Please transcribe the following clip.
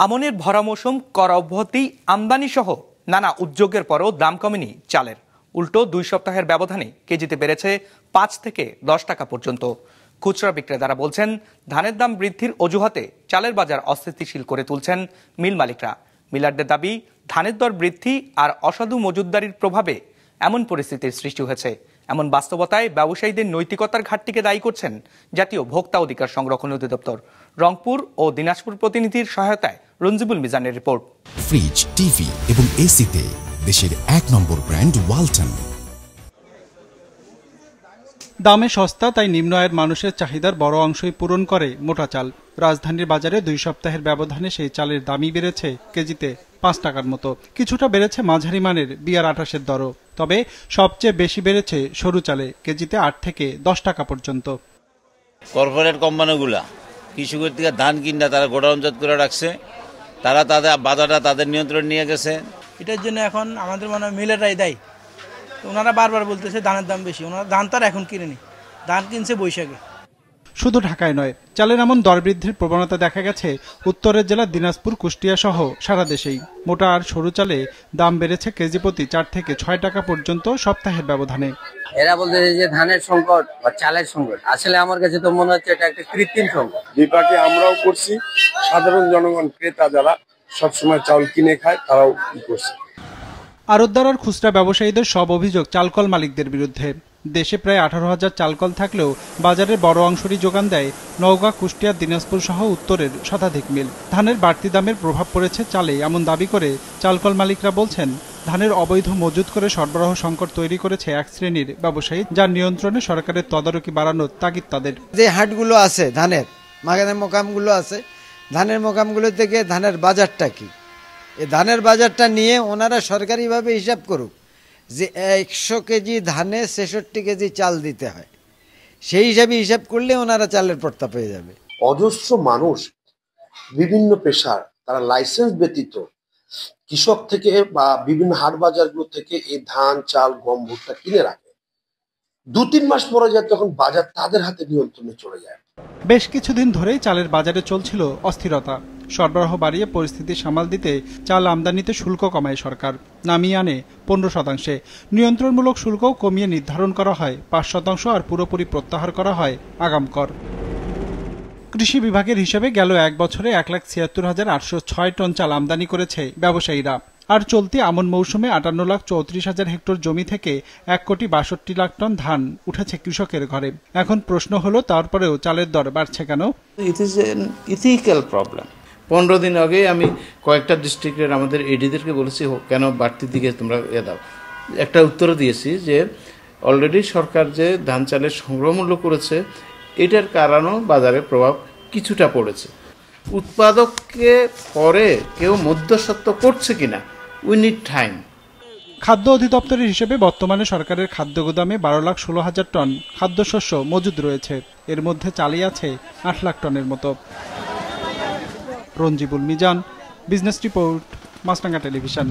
আমনের ভরা মৌসুম, কর অব্যাহতি, আমদানি সহ নানা উদ্যোগের পরও দাম কমেনি চালের। উল্টো 2 সপ্তাহের ব্যবধানে কেজিতে বেড়েছে 5 থেকে 10 টাকা পর্যন্ত। খুচরা বিক্রেতারা বলছেন, ধানের দাম বৃদ্ধির অজুহাতে চালের বাজার অস্থিতিশীল করে তুলছেন মিল মালিকরা। মিলারদের দাবি, ধানের দর বৃদ্ধি আর অসাধু মজুতদারির প্রভাবে এমন পরিস্থিতির সৃষ্টি হয়েছে। এমন বাস্তবতায় ব্যবসায়ীদের নৈতিকতার ঘাটতিকে দায়ী করছেন জাতীয় ভোক্তা অধিকার সংরক্ষণ অধিদপ্তর। রংপুর ও দিনাজপুর প্রতিনিধির সহায়তায় রঞ্জিবুল মিজানের রিপোর্ট। ফ্রিজ, টিভি এবং এসিতে দেশের 1 নম্বর ব্র্যান্ড ওয়ালটন। দামে সস্তা, তাই নিম্ন আয়ের মানুষের চাহিদার বড় অংশই পূরণ করে মোটা চাল। রাজধানীর বাজারে 2 সপ্তাহের ব্যবধানে সেই চালের দামই বেড়েছে কেজিতে 5 টাকার মতো। কিছুটা বেড়েছে মাঝারি মানের BR-28-এর দরও। তবে সবচেয়ে বেশি বেড়েছে সরু চালে, কেজিতে 8 থেকে 10 টাকা পর্যন্ত। কর্পোরেট কোম্পানিগুলা কৃষকের থেকে ধান কিনা তারা গোডাউনজাত করে রাখছে, তারা তাদের বাজারটা তাদের নিয়ন্ত্রণ নিয়ে গেছে। এটার জন্য এখন আমাদের মনে হয় মিলেরাই দায়ী। ওনারা বারবার বলতেছে ধানের দাম বেশি, ওনারা ধান তার এখন কিনেনি, ধান কিনছে বৈশাখে। শুধু ঢাকায় নয়, চালের এমন দর বৃদ্ধির প্রবণতা দেখা গেছে উত্তরের জেলা দিনাজপুর, কুষ্টিয়া সহ সারা দেশেই। মোটা আর সরু চালে দাম বেড়েছে কেজি প্রতি 4 থেকে 6 টাকা পর্যন্ত সপ্তাহের ব্যবধানে। এরা বলতেছে যে ধানের সংকট বা চালের সংকট, আসলে আমার কাছে তো মনে হচ্ছে এটা একটা কৃত্রিম সংকট। বিপাকে আমরাও করছি, সাধারণ জনগণ ক্রেতা যারা সবসময় চাউল কিনে খায় তারাও করছে। আড়তদার আর খুচরা ব্যবসায়ীদের সব অভিযোগ চালকল মালিকদের বিরুদ্ধে। দেশে প্রায় 18,000 চালকল থাকলেও বাজারের বড় অংশরই যোগান দেয় নওগাঁ, কুষ্টিয়া, দিনাজপুর সহ উত্তরের শতাধিক মিল। ধানের বাড়তি দামের প্রভাব পড়েছে চালে, এমন দাবি করে চালকল মালিকরা বলছেন, ধানের অবৈধ মজুত করে সরবরাহ সংকট তৈরি করেছে এক শ্রেণীর ব্যবসায়ী, যার নিয়ন্ত্রণে সরকারের তদারকি বাড়ানোর তাগিদ তাদের। যে হাটগুলো আছে ধানের মোকামগুলো আছে, ধানের মোকামগুলো থেকে ধানের বাজারটা কি, এই ধানের বাজারটা নিয়ে ওনারা সরকারিভাবে হিসাব করুক যে 100 কেজি ধানে 66 কেজি চাল দিতে হয়। সেই হিসাবে হিসাব করলে ওনারা চালের পর্তা পেয়ে যাবে। অজস্র মানুষ বিভিন্ন পেশার, তারা লাইসেন্স ব্যতীত কৃষক থেকে বা বিভিন্ন হাট বাজারগুলো থেকে এই ধান, চাল, গম, ভুট্টা কিনে রাখে। 2-3 মাস পরে যায় তখন বাজার তাদের হাতে নিয়ন্ত্রণে চলে যায়। বেশ কিছুদিন ধরেই চালের বাজারে চলছিল অস্থিরতা। সরবরাহ বাড়িয়ে পরিস্থিতি সামাল দিতে চাল আমদানিতে শুল্ক কমায় সরকার, নামিয়ে আনে 15%। নিয়ন্ত্রণমূলক শুল্কও কমিয়ে নির্ধারণ করা হয় 5% আর পুরোপুরি প্রত্যাহার করা হয় আগাম কর। কৃষি বিভাগের হিসেবে গেল 1 বছরে 1,76,806 টন চাল আমদানি করেছে ব্যবসায়ীরা। আর চলতি আমন মৌসুমে 58,34,000 হেক্টর জমি থেকে 1,62,00,000 টন ধান উঠেছে কৃষকের ঘরে। এখন প্রশ্ন হলো, তারপরেও চালের দর বাড়ছে কেন? It is an ethical problem. 15 দিন আগে আমি কয়েকটা ডিস্ট্রিক্টের আমাদের এডিদেরকে বলেছি, কেন বাড়তির দিকে তোমরা দাও। একটা উত্তর দিয়েছি যে অলরেডি সরকার যে ধান চালের সংগ্রহ মূল্য করেছে, এটার কারণেও বাজারে প্রভাব কিছুটা পড়েছে। উৎপাদককে পরে কেউ মধ্যস্বত্ব করছে কিনা, উই নিড টাইম। খাদ্য অধিদপ্তরের হিসেবে বর্তমানে সরকারের খাদ্য গোদামে 12,16,000 টন খাদ্যশস্য মজুদ রয়েছে। এর মধ্যে চালই আছে 8 লাখ টনের মতো। রঞ্জিবুল মিজান, বিজনেস রিপোর্ট, মাছরাঙা টেলিভিশন।